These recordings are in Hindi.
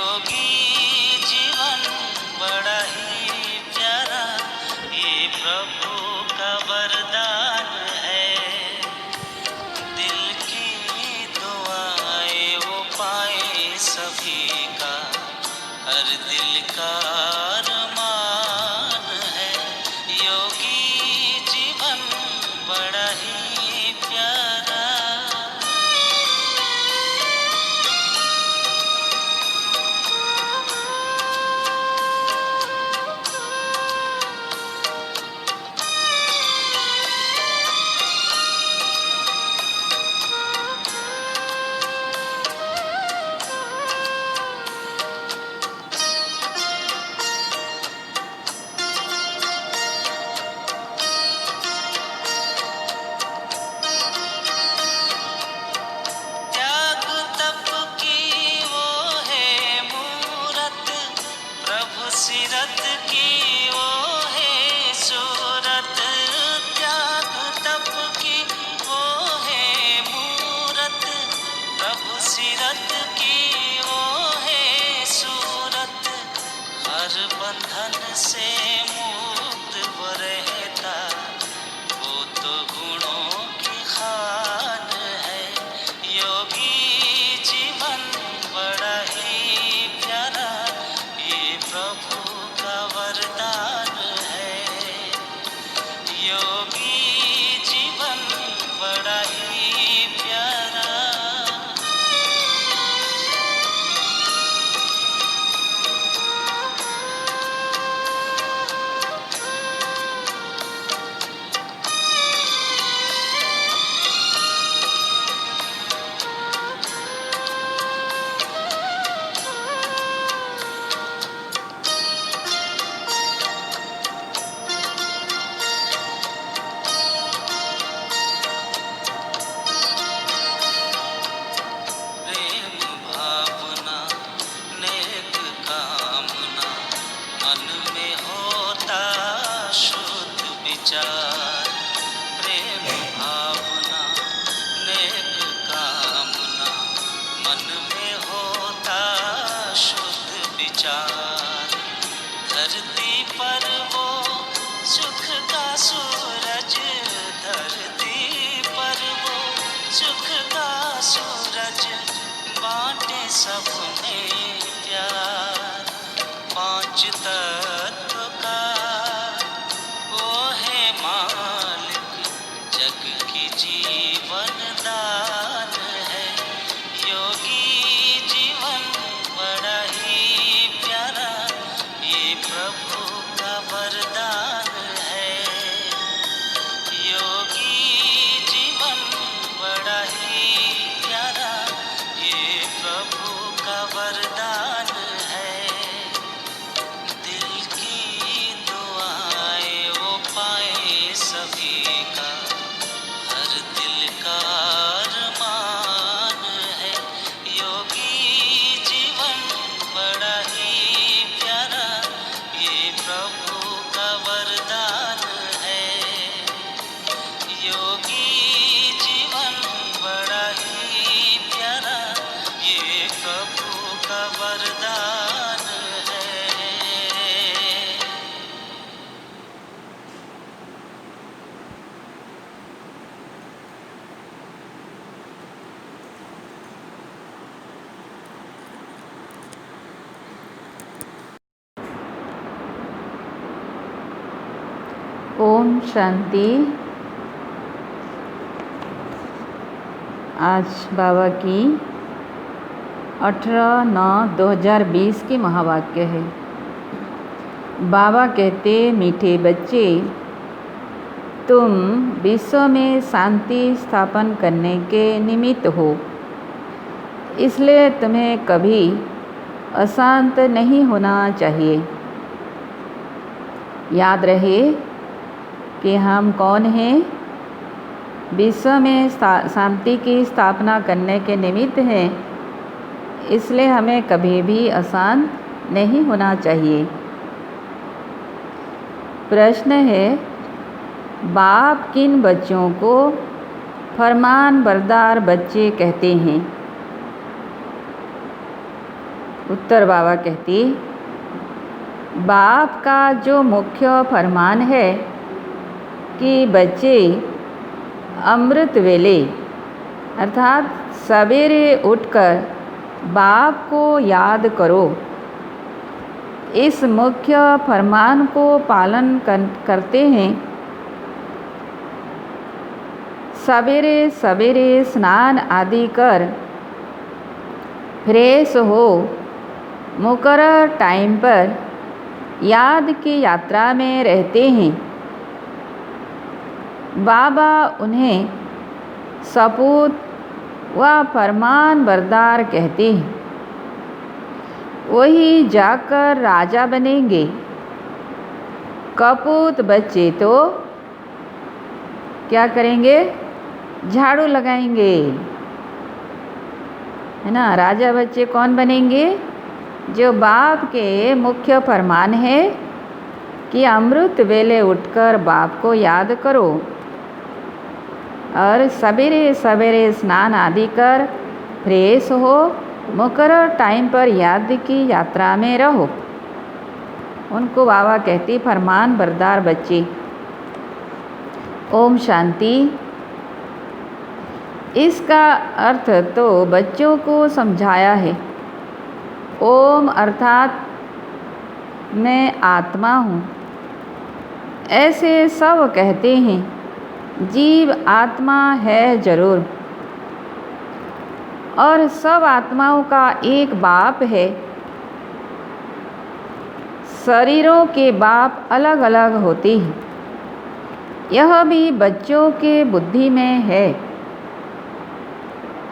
योगी जीवन बड़ा ही प्यारा, ये प्रभु का वरदान है। दिल की दुआएं वो पाए सभी का, हर दिल का अरमान है। योगी जीवन बड़ा ही प्यारा। त्याग तप की वो है मूरत, प्रभु सिरत की वो है सूरत। त्याग तप की वो है मूरत, प्रभु सिरत की वो है सूरत। हर बंधन से मुक्त वो रहता, वो तो गुणों की खान है। योगी जीवन बड़ा ही प्यारा, ये प्रभु का वरदान है। योगी जीवन बड़ा ही प्यारा। प्रेम भावना नेक कामना, मन में होता शुद्ध विचार। प्रेम भावना नेक कामना, मन में होता शुद्ध विचार। धरती पर वो सुख का सूरज, धरती पर वो सुख का सूरज, बांटे सब में प्यार। पांच तत्व का वो है मालिक, जग की जीवन दान है। योगी जीवन बड़ा ही प्यारा, ये प्रभु का वरदान है। योगी जीवन बड़ा ही प्यारा, ये प्रभु का वरदान है। दिल की दुआएं वो पाए सभी का, हर दिल का अरमान है। योगी जीवन बड़ा ही प्यारा, ये प्रभु का वरदान है। योगी जीवन बड़ा ही प्यारा, ये प्रभु का वरदान है। ओम शांति। आज बाबा की 18/9/2020 की महावाक्य है। बाबा कहते, मीठे बच्चे, तुम विश्व में शांति स्थापन करने के निमित्त हो, इसलिए तुम्हें कभी अशांत नहीं होना चाहिए। याद रहे कि हम कौन हैं। विश्व में शांति की स्थापना करने के निमित्त हैं, इसलिए हमें कभी भी अशांत नहीं होना चाहिए। प्रश्न है, बाप किन बच्चों को फरमान बरदार बच्चे कहते हैं? उत्तर बाबा कहती, बाप का जो मुख्य फरमान है कि बच्चे अमृत वेले अर्थात सवेरे उठकर बाप को याद करो, इस मुख्य फरमान को पालन करते हैं। सवेरे सवेरे स्नान आदि कर फ्रेश हो मुकर्रर टाइम पर याद की यात्रा में रहते हैं। बाबा उन्हें सपूत व फरमान बरदार कहते हैं। वही जाकर राजा बनेंगे। कपूत बच्चे तो क्या करेंगे? झाड़ू लगाएंगे, है ना। राजा बच्चे कौन बनेंगे? जो बाप के मुख्य फरमान है कि अमृत वेले उठकर बाप को याद करो और सवेरे सवेरे स्नान आदि कर फ्रेश हो मुकर्रर टाइम पर याद की यात्रा में रहो। उनको बाबा कहती फरमान बरदार बच्चे। ओम शांति। इसका अर्थ तो बच्चों को समझाया है। ओम अर्थात मैं आत्मा हूँ, ऐसे सब कहते हैं। जीव आत्मा है जरूर, और सब आत्माओं का एक बाप है। शरीरों के बाप अलग अलग होते हैं। यह भी बच्चों के बुद्धि में है।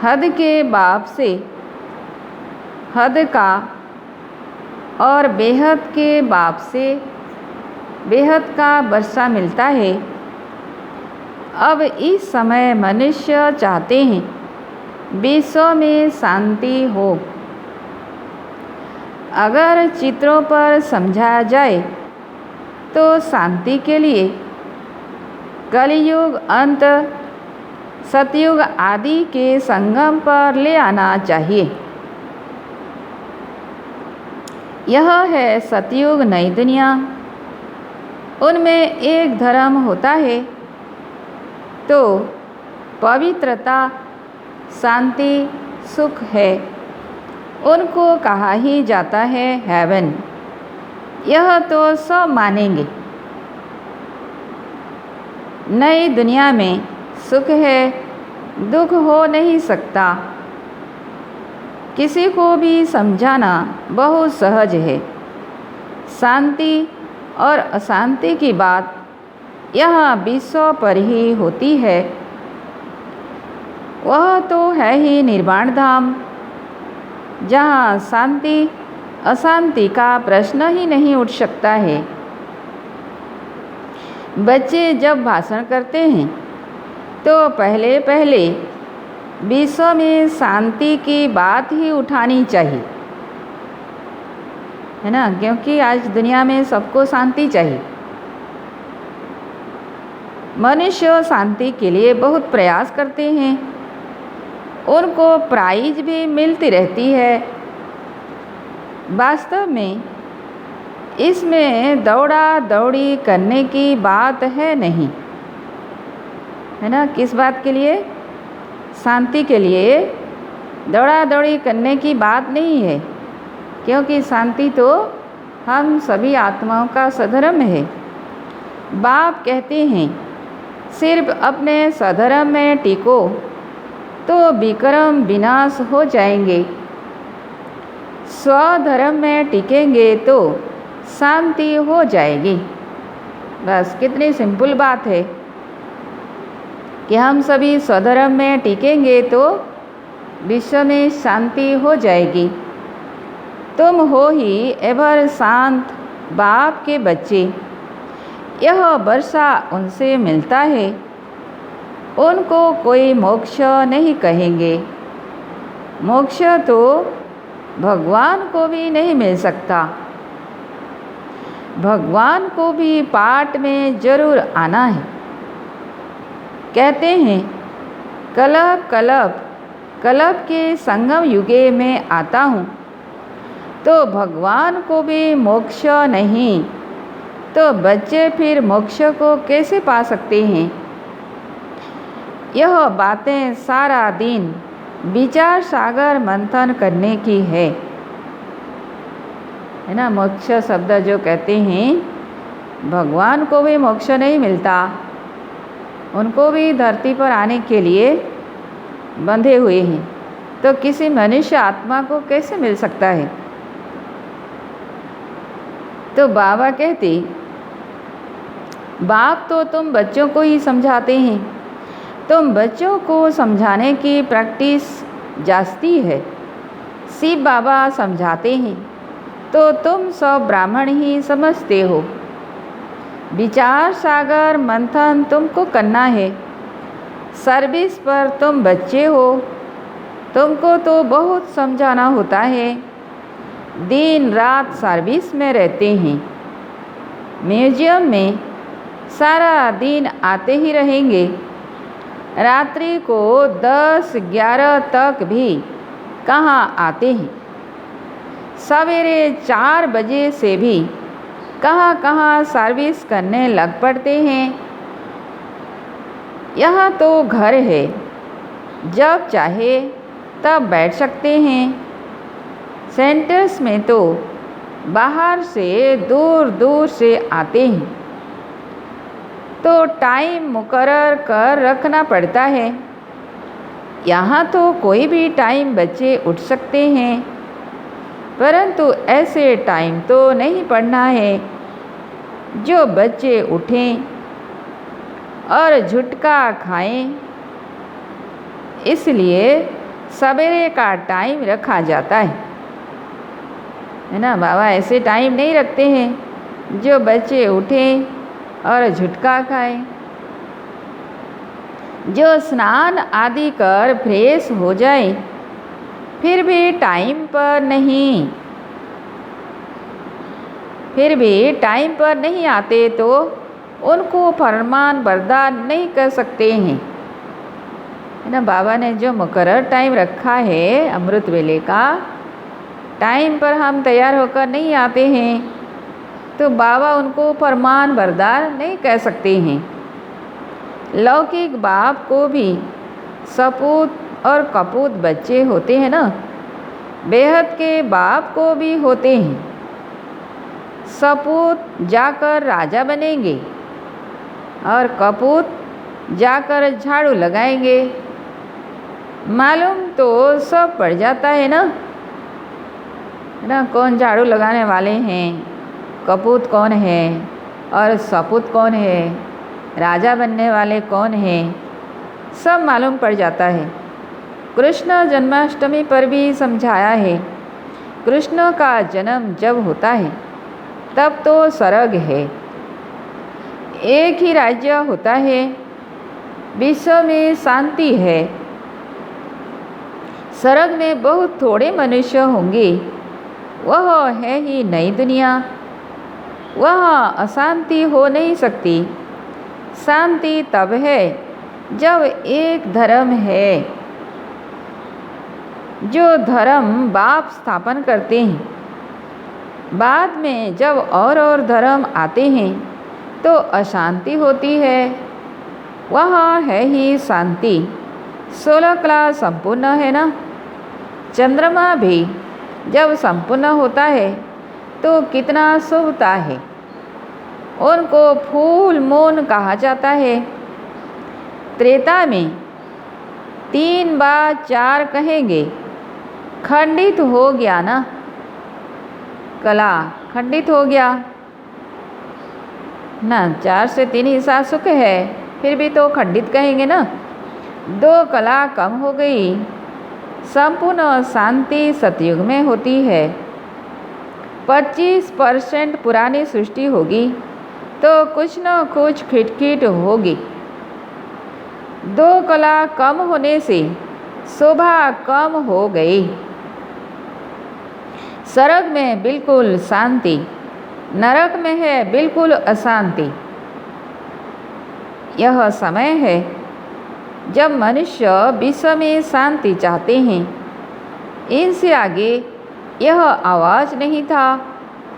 हद के बाप से हद का और बेहद के बाप से बेहद का वर्षा मिलता है। अब इस समय मनुष्य चाहते हैं विश्व में शांति हो। अगर चित्रों पर समझाया जाए तो शांति के लिए कलयुग अंत सतयुग आदि के संगम पर ले आना चाहिए। यह है सतयुग नई दुनिया। उनमें एक धर्म होता है तो पवित्रता शांति सुख है। उनको कहा ही जाता है हेवन। यह तो सब मानेंगे। नई दुनिया में सुख है, दुख हो नहीं सकता। किसी को भी समझाना बहुत सहज है। शांति और अशांति की बात यहाँ विश्व पर ही होती है। वह तो है ही निर्वाण धाम, जहाँ शांति अशांति का प्रश्न ही नहीं उठ सकता है। बच्चे जब भाषण करते हैं तो पहले पहले विश्व में शांति की बात ही उठानी चाहिए, है ना। क्योंकि आज दुनिया में सबको शांति चाहिए। मनुष्य शांति के लिए बहुत प्रयास करते हैं। उनको प्राइज भी मिलती रहती है। वास्तव में इसमें दौड़ा दौड़ी करने की बात है नहीं, है ना। किस बात के लिए? शांति के लिए दौड़ा दौड़ी करने की बात नहीं है, क्योंकि शांति तो हम सभी आत्माओं का सधर्म है। बाप कहते हैं सिर्फ अपने सधर्म में टिको तो विक्रम विनाश हो जाएंगे। स्वधर्म में टिकेंगे तो शांति हो जाएगी। बस कितनी सिंपल बात है कि हम सभी स्वधर्म में टिकेंगे तो विश्व में शांति हो जाएगी। तुम हो ही एवर शांत बाप के बच्चे। यह वर्षा उनसे मिलता है। उनको कोई मोक्ष नहीं कहेंगे। मोक्ष तो भगवान को भी नहीं मिल सकता। भगवान को भी पाठ में जरूर आना है। कहते हैं कलप कलप कलप के संगम युगे में आता हूँ। तो भगवान को भी मोक्ष नहीं, तो बच्चे फिर मोक्ष को कैसे पा सकते हैं? यह बातें सारा दिन विचार सागर मंथन करने की है ना। मोक्ष शब्द जो कहते हैं, भगवान को भी मोक्ष नहीं मिलता, उनको भी धरती पर आने के लिए बंधे हुए हैं, तो किसी मनुष्य आत्मा को कैसे मिल सकता है? तो बाबा कहते, बाप तो तुम बच्चों को ही समझाते हैं, तुम बच्चों को समझाने की प्रैक्टिस जास्ती है। शिव बाबा समझाते हैं तो तुम सब ब्राह्मण ही समझते हो। विचार सागर मंथन तुमको करना है। सर्विस पर तुम बच्चे हो, तुमको तो बहुत समझाना होता है। दिन रात सर्विस में रहते हैं। म्यूजियम में सारा दिन आते ही रहेंगे। रात्रि को 10-11 तक भी कहाँ आते हैं। सवेरे 4 बजे से भी कहाँ कहाँ सर्विस करने लग पड़ते हैं। यहाँ तो घर है, जब चाहे तब बैठ सकते हैं। सेंटर्स में तो बाहर से दूर दूर से आते हैं, तो टाइम मुकर्रर कर रखना पड़ता है। यहाँ तो कोई भी टाइम बच्चे उठ सकते हैं, परंतु ऐसे टाइम तो नहीं पढ़ना है जो बच्चे उठें और झुटका खाएं। इसलिए सवेरे का टाइम रखा जाता है ना। बाबा ऐसे टाइम नहीं रखते हैं जो बच्चे उठें और झुटका खाएं। जो स्नान आदि कर फ्रेश हो जाए, फिर भी टाइम पर नहीं आते, तो उनको फरमान बरदार नहीं कर सकते हैं, है ना। बाबा ने जो मुकर्रर टाइम रखा है अमृत वेले का, टाइम पर हम तैयार होकर नहीं आते हैं, तो बाबा उनको फरमान बरदार नहीं कह सकते हैं। लौकिक बाप को भी सपूत और कपूत बच्चे होते हैं ना, बेहद के बाप को भी होते हैं। सपूत जाकर राजा बनेंगे और कपूत जाकर झाड़ू लगाएंगे। मालूम तो सब पड़ जाता है ना, कौन झाड़ू लगाने वाले हैं, कपूत कौन है और सपूत कौन है, राजा बनने वाले कौन हैं, सब मालूम पड़ जाता है। कृष्ण जन्माष्टमी पर भी समझाया है। कृष्ण का जन्म जब होता है तब तो स्वर्ग है, एक ही राज्य होता है, विश्व में शांति है। स्वर्ग में बहुत थोड़े मनुष्य होंगे, वह है ही नई दुनिया। वहाँ अशांति हो नहीं सकती। शांति तब है जब एक धर्म है, जो धर्म बाप स्थापन करते हैं। बाद में जब और धर्म आते हैं तो अशांति होती है, वहाँ है ही शांति। 16 कला संपूर्ण है ना। चंद्रमा भी जब संपूर्ण होता है तो कितना शोभता है। उनको फूल मून कहा जाता है। त्रेता में 3 बार 4 कहेंगे, खंडित हो गया ना, कला खंडित हो गया ना। 4 से 3 हिस्सा सुख है, फिर भी तो खंडित कहेंगे ना। 2 कला कम हो गई। संपूर्ण शांति सतयुग में होती है। 25% पुरानी सृष्टि होगी तो कुछ न कुछ खिटखिट होगी। 2 कला कम होने से शोभा कम हो गई। स्वर्ग में बिल्कुल शांति, नरक में है बिल्कुल अशांति। यह समय है जब मनुष्य विश्व में शांति चाहते हैं। इनसे आगे यह आवाज़ नहीं था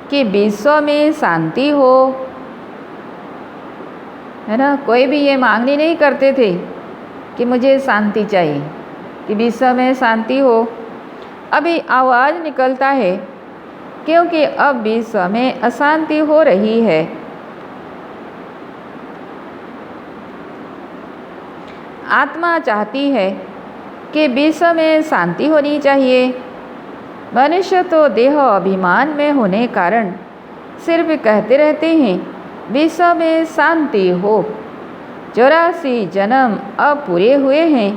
कि विश्व में शांति हो, है ना। कोई भी ये मांगनी नहीं करते थे कि मुझे शांति चाहिए, कि विश्व में शांति हो। अभी आवाज़ निकलता है क्योंकि अब विश्व में अशांति हो रही है। आत्मा चाहती है कि विश्व में शांति होनी चाहिए। मनुष्य तो देह अभिमान में होने कारण सिर्फ कहते रहते हैं विश्व में शांति हो। 84 जन्म अब पूरे हुए हैं।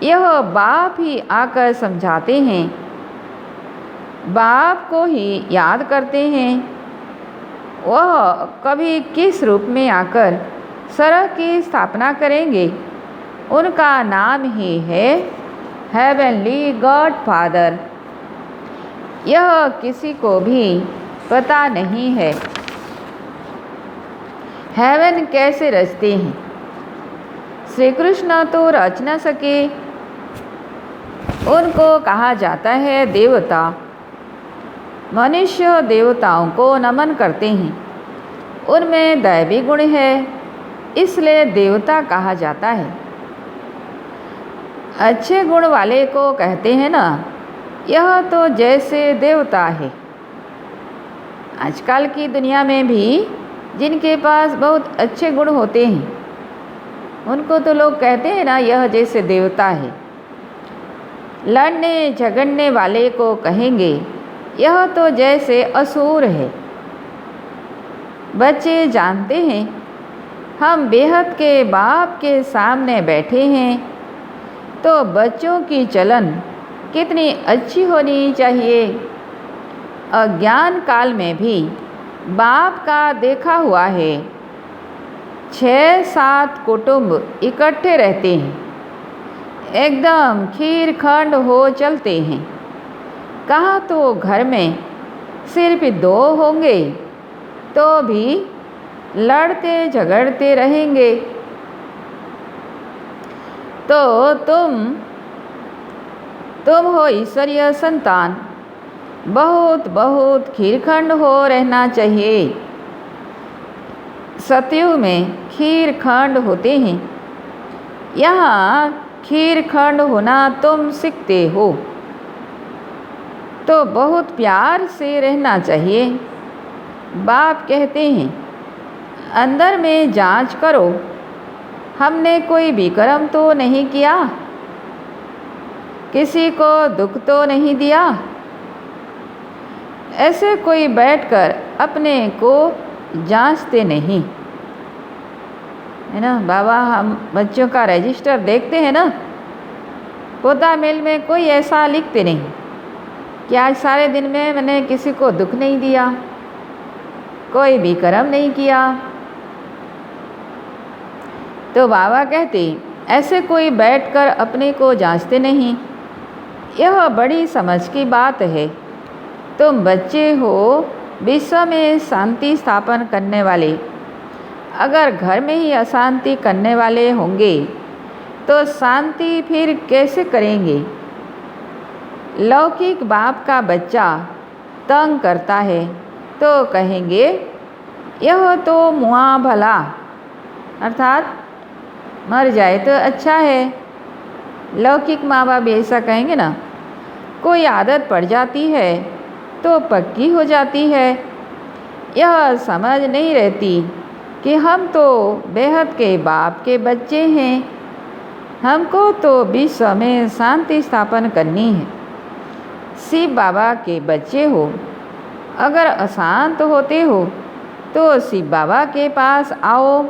यह बाप ही आकर समझाते हैं, बाप को ही याद करते हैं। वह कभी किस रूप में आकर सड़क की स्थापना करेंगे, उनका नाम ही है हेवनली गॉड फादर। यह किसी को भी पता नहीं है। हेवन कैसे रचते हैं, श्री कृष्ण तो रच न सके। उनको कहा जाता है देवता। मनुष्य देवताओं को नमन करते हैं, उनमें दैवी गुण है, इसलिए देवता कहा जाता है। अच्छे गुण वाले को कहते हैं ना, यह तो जैसे देवता है। आजकल की दुनिया में भी जिनके पास बहुत अच्छे गुण होते हैं, उनको तो लोग कहते हैं ना, यह जैसे देवता है। लड़ने झगड़ने वाले को कहेंगे यह तो जैसे असुर है। बच्चे जानते हैं हम बेहद के बाप के सामने बैठे हैं, तो बच्चों की चलन कितनी अच्छी होनी चाहिए। अज्ञान काल में भी बाप का देखा हुआ है, 6-7 कुटुंब इकट्ठे रहते हैं, एकदम खीर खंड हो चलते हैं। कहाँ तो घर में सिर्फ 2 होंगे तो भी लड़ते झगड़ते रहेंगे। तो तुम हो ईश्वरीय संतान, बहुत खीरखंड हो रहना चाहिए। सतयुग में खीरखंड होते हैं, यहाँ खीरखंड होना तुम सीखते हो, तो बहुत प्यार से रहना चाहिए। बाप कहते हैं अंदर में जांच करो, हमने कोई विक्रम तो नहीं किया, किसी को दुख तो नहीं दिया। ऐसे कोई बैठकर अपने को जांचते नहीं, है ना। बाबा हम बच्चों का रजिस्टर देखते हैं ना, पोता मेल में कोई ऐसा लिखते नहीं कि आज सारे दिन में मैंने किसी को दुख नहीं दिया, कोई भी कर्म नहीं किया। तो बाबा कहते ऐसे कोई बैठकर अपने को जांचते नहीं। यह बड़ी समझ की बात है। तुम बच्चे हो, विश्व में शांति स्थापन करने वाले। अगर घर में ही अशांति करने वाले होंगे तो शांति फिर कैसे करेंगे। लौकिक बाप का बच्चा तंग करता है तो कहेंगे यह तो मुआ भला, अर्थात मर जाए तो अच्छा है। लौकिक माँ बाप ऐसा कहेंगे ना। कोई आदत पड़ जाती है तो पक्की हो जाती है। यह समझ नहीं रहती कि हम तो बेहद के बाप के बच्चे हैं, हमको तो विश्व में शांति स्थापन करनी है। शिव बाबा के बच्चे हो, अगर अशांत होते हो तो शिव बाबा के पास आओ,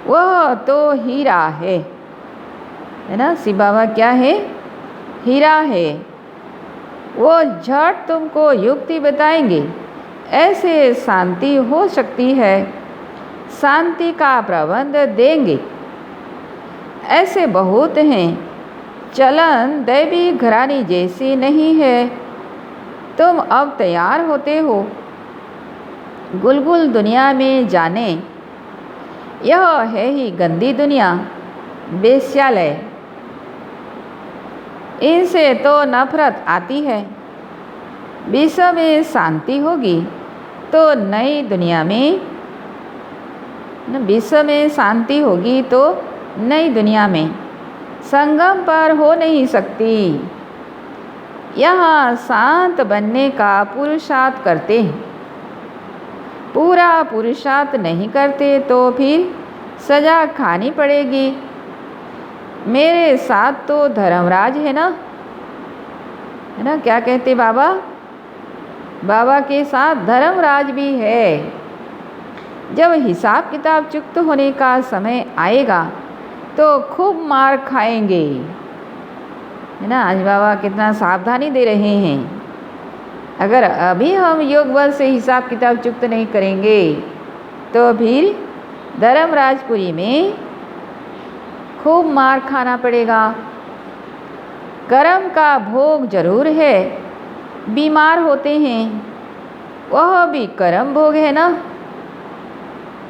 वह तो हीरा है ना। शिव बाबा क्या है? हीरा है। वो झट तुमको युक्ति बताएंगे, ऐसे शांति हो सकती है, शांति का प्रबंध देंगे। ऐसे बहुत हैं। चलन दैवी घरानी जैसी नहीं है। तुम अब तैयार होते हो गुलगुल दुनिया में जाने। यह है ही गंदी दुनिया, वेश्यालय। इनसे तो नफरत आती है। विश्व में शांति होगी तो नई दुनिया में, विश्व में शांति होगी तो नई दुनिया में संगम पर हो नहीं सकती। यहाँ शांत बनने का पुरुषार्थ करते हैं, पूरा पुरुषार्थ नहीं करते तो फिर सजा खानी पड़ेगी। मेरे साथ तो धर्मराज है ना, क्या कहते बाबा? बाबा के साथ धर्मराज भी है। जब हिसाब किताब चुकत होने का समय आएगा तो खूब मार खाएंगे, है ना। आज बाबा कितना सावधानी दे रहे हैं। अगर अभी हम योग बल से हिसाब किताब चुकत नहीं करेंगे तो फिर धर्मराजपुरी में खूब मार खाना पड़ेगा। कर्म का भोग जरूर है, बीमार होते हैं, वह भी कर्म भोग है ना।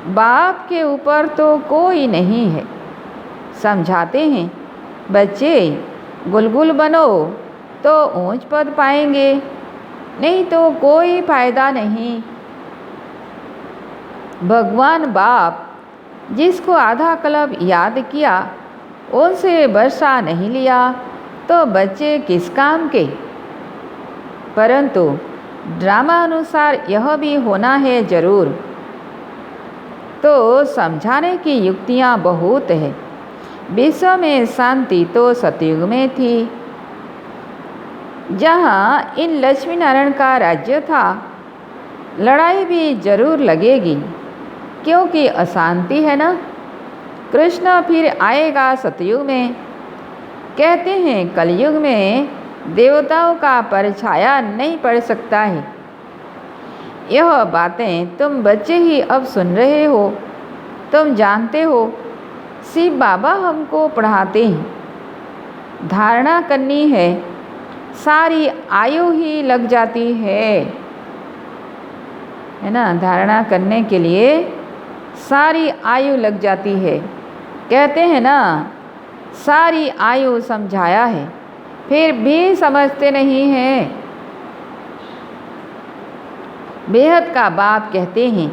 बाप के ऊपर तो कोई नहीं है। समझाते हैं, बच्चे गुलगुल बनो तो ऊंच पद पाएंगे, नहीं तो कोई फायदा नहीं। भगवान बाप जिसको आधा कल्प याद किया उनसे वर्षा नहीं लिया तो बच्चे किस काम के। परंतु ड्रामा अनुसार यह भी होना है जरूर। तो समझाने की युक्तियाँ बहुत है। विश्व में शांति तो सतयुग में थी, जहाँ इन लक्ष्मी नारायण का राज्य था। लड़ाई भी जरूर लगेगी क्योंकि अशांति है ना। कृष्ण फिर आएगा सतयुग में। कहते हैं कलयुग में देवताओं का परछाया नहीं पड़ सकता है। यह बातें तुम बच्चे ही अब सुन रहे हो। तुम जानते हो शिव बाबा हमको पढ़ाते हैं। धारणा करनी है, सारी आयु ही लग जाती है ना। धारणा करने के लिए सारी आयु लग जाती है। कहते हैं ना, सारी आयु समझाया है फिर भी समझते नहीं हैं। बेहद का बाप कहते हैं,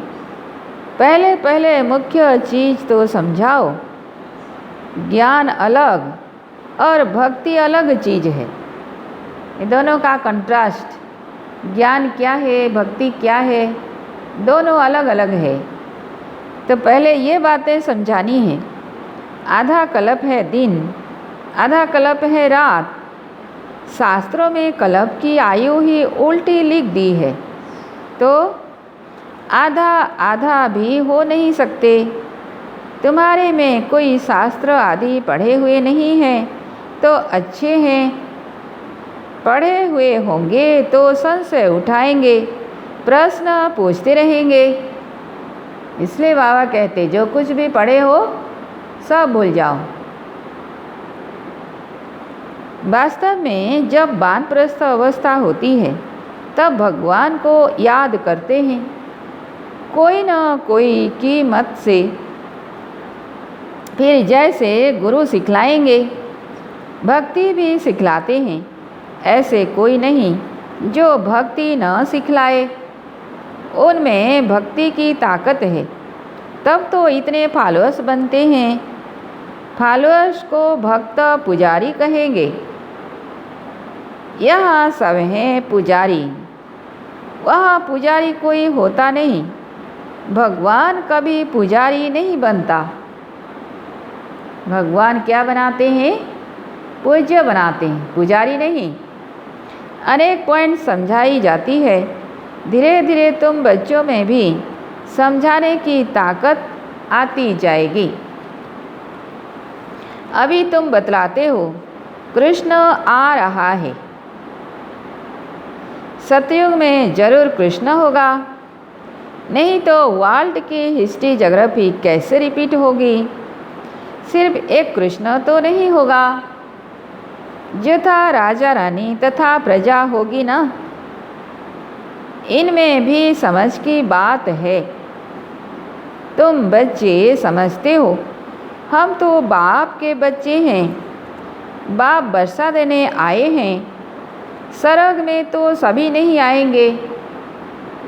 पहले पहले मुख्य चीज़ तो समझाओ। ज्ञान अलग और भक्ति अलग चीज़ है। ये दोनों का कंट्रास्ट, ज्ञान क्या है, भक्ति क्या है, दोनों अलग अलग है। तो पहले ये बातें समझानी है। आधा कल्प है दिन, आधा कल्प है रात। शास्त्रों में कल्प की आयु ही उल्टी लिख दी है, तो आधा आधा भी हो नहीं सकते। तुम्हारे में कोई शास्त्र आदि पढ़े हुए नहीं हैं तो अच्छे हैं, पढ़े हुए होंगे तो संशय उठाएंगे, प्रश्न पूछते रहेंगे। इसलिए बाबा कहते जो कुछ भी पढ़े हो सब भूल जाओ। वास्तव में जब वानप्रस्थ अवस्था होती है तब भगवान को याद करते हैं। कोई न कोई की मत से फिर जैसे गुरु सिखलाएंगे भक्ति भी सिखलाते हैं। ऐसे कोई नहीं जो भक्ति न सिखलाए। उनमें भक्ति की ताकत है, तब तो इतने फॉलोअर्स बनते हैं। फॉलोअर्स को भक्त पुजारी कहेंगे। यहाँ सब हैं पुजारी, वहाँ पुजारी कोई होता नहीं। भगवान कभी पुजारी नहीं बनता। भगवान क्या बनाते हैं? पूज्य बनाते हैं, पुजारी नहीं। अनेक पॉइंट समझाई जाती है। धीरे धीरे तुम बच्चों में भी समझाने की ताकत आती जाएगी। अभी तुम बतलाते हो कृष्ण आ रहा है। सतयुग में जरूर कृष्ण होगा, नहीं तो वर्ल्ड की हिस्ट्री जोग्राफी कैसे रिपीट होगी? सिर्फ एक कृष्ण तो नहीं होगा, यथा राजा रानी तथा प्रजा होगी ना। इनमें भी समझ की बात है। तुम बच्चे समझते हो, हम तो बाप के बच्चे हैं। बाप वर्षा देने आए हैं, स्वर्ग में तो सभी नहीं आएंगे,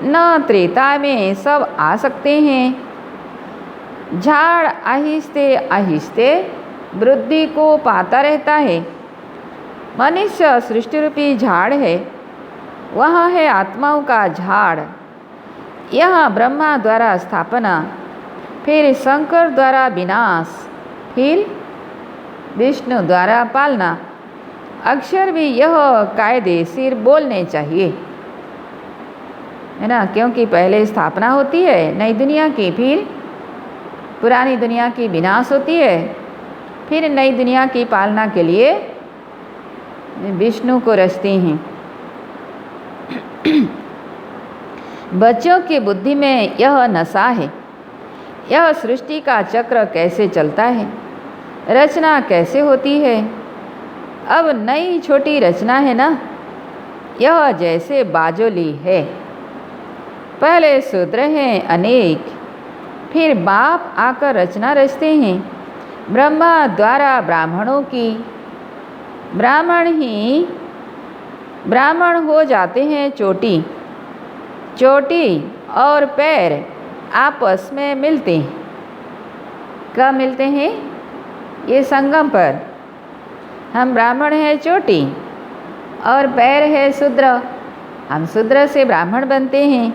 न त्रेता में सब आ सकते हैं। झाड़ आहिस्ते आहिस्ते वृद्धि को पाता रहता है। मनुष्य सृष्टि रूपी झाड़ है, वह है आत्माओं का झाड़। यह ब्रह्मा द्वारा स्थापना, फिर शंकर द्वारा विनाश, फिर विष्णु द्वारा पालना। अक्षर भी यह कायदेशीर बोलने चाहिए, है ना, क्योंकि पहले स्थापना होती है नई दुनिया की, फिर पुरानी दुनिया की विनाश होती है, फिर नई दुनिया की पालना के लिए विष्णु को रचते हैं। बच्चों की बुद्धि में यह नशा है। यह सृष्टि का चक्र कैसे चलता है, रचना कैसे होती है। अब नई छोटी रचना है ना, यह जैसे बाजोली है। पहले शूद्र हैं अनेक, फिर बाप आकर रचना रचते हैं। ब्रह्मा द्वारा ब्राह्मणों की, ब्राह्मण हो जाते हैं चोटी। चोटी और पैर आपस में मिलते हैं। कब मिलते हैं? ये संगम पर। हम ब्राह्मण हैं चोटी और पैर है शूद्र, हम शूद्र से ब्राह्मण बनते हैं।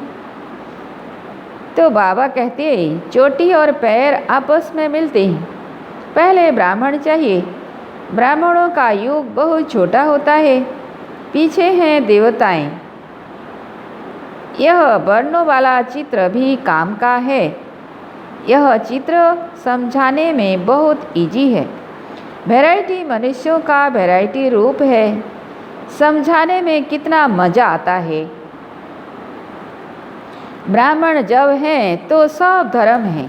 तो बाबा कहते हैं चोटी और पैर आपस में मिलते हैं। पहले ब्राह्मण चाहिए। ब्राह्मणों का युग बहुत छोटा होता है, पीछे हैं देवताएं। यह वर्णों वाला चित्र भी काम का है। यह चित्र समझाने में बहुत इजी है। वैरायटी मनुष्यों का वैरायटी रूप है। समझाने में कितना मज़ा आता है। ब्राह्मण जब हैं तो सब धर्म है।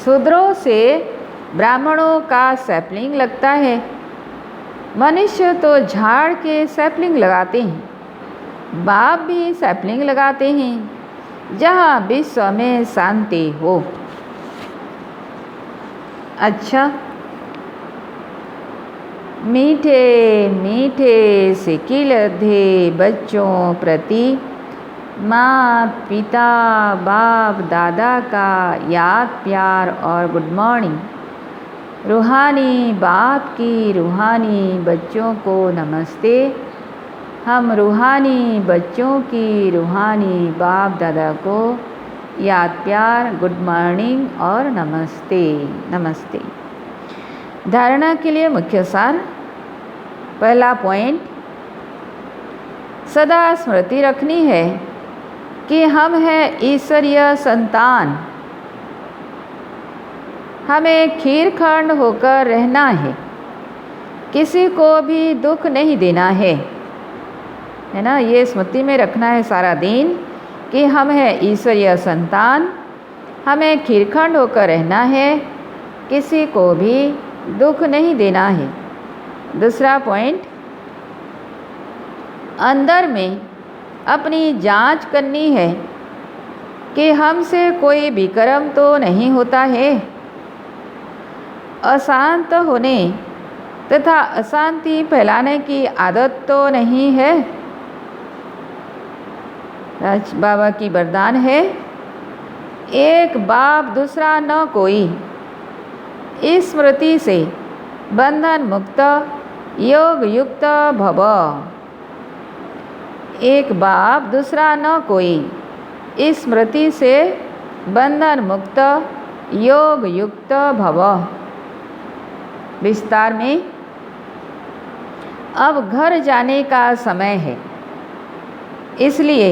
शूद्रों से ब्राह्मणों का सैपलिंग लगता है। मनुष्य तो झाड़ के सैपलिंग लगाते हैं, बाप भी सैपलिंग लगाते हैं, जहाँ विश्व में शांति हो। अच्छा, मीठे मीठे सिकिलधे बच्चों प्रति माँ पिता बाप दादा का याद प्यार और गुड मॉर्निंग। रूहानी बाप की रूहानी बच्चों को नमस्ते। हम रूहानी बच्चों की रूहानी बाप दादा को याद प्यार गुड मॉर्निंग और नमस्ते नमस्ते। धारणा के लिए मुख्य सार। पहला पॉइंट, सदा स्मृति रखनी है कि हम हैं ईश्वरीय संतान। हमें खीरखंड होकर रहना है, किसी को भी दुख नहीं देना है ना। ये स्मृति में रखना है सारा दिन कि हम हैं ईश्वरीय संतान, हमें खीरखंड होकर रहना है, किसी को भी दुख नहीं देना है। दूसरा पॉइंट, अंदर में अपनी जांच करनी है कि हमसे कोई विकर्म तो नहीं होता है। अशांत होने तथा अशांति फैलाने की आदत तो नहीं है। राज बाबा की वरदान है, एक बाप दूसरा न कोई। इस स्मृति से बंधन मुक्त योग युक्त भव। एक बाप दूसरा न कोई। इस स्मृति से बंधन मुक्त योग युक्त भव। विस्तार में, अब घर जाने का समय है, इसलिए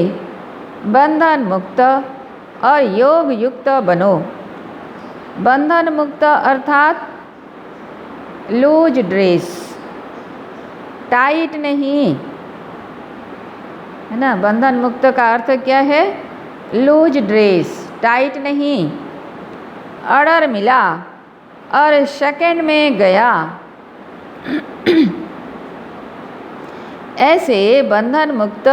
बंधन मुक्त और योग युक्त बनो। बंधन मुक्त अर्थात लूज ड्रेस, टाइट नहीं, है ना। बंधन मुक्त का अर्थ क्या है? लूज ड्रेस, टाइट नहीं। ऑर्डर मिला और सेकंड में गया। ऐसे बंधन मुक्त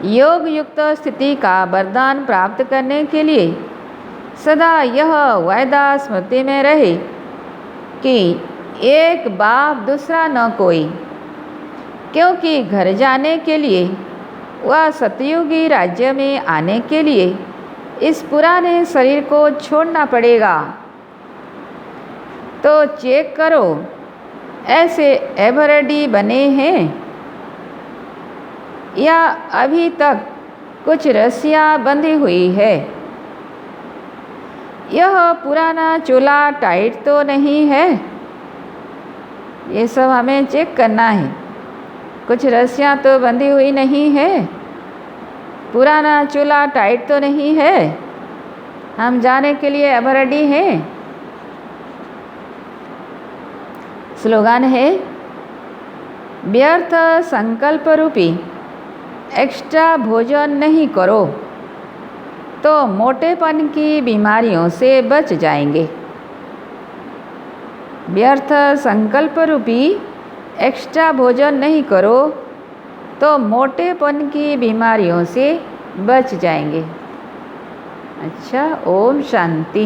योग युक्त स्थिति का वरदान प्राप्त करने के लिए सदा यह वायदा स्मृति में रहे कि एक बाप दूसरा न कोई। क्योंकि घर जाने के लिए व सतयुगी राज्य में आने के लिए इस पुराने शरीर को छोड़ना पड़ेगा। तो चेक करो, ऐसे एवरडी बने हैं या अभी तक कुछ रस्सियाँ बंधी हुई है। यह पुराना चोला टाइट तो नहीं है? ये सब हमें चेक करना है। कुछ रस्सियाँ तो बंधी हुई नहीं है, पुराना चोला टाइट तो नहीं है, हम जाने के लिए एवरडी हैं। स्लोगन है, व्यर्थ संकल्प रूपी एक्स्ट्रा भोजन नहीं करो तो मोटेपन की बीमारियों से बच जाएंगे। व्यर्थ संकल्प रूपी एक्स्ट्रा भोजन नहीं करो तो मोटेपन की बीमारियों से बच जाएंगे। अच्छा, ओम शांति।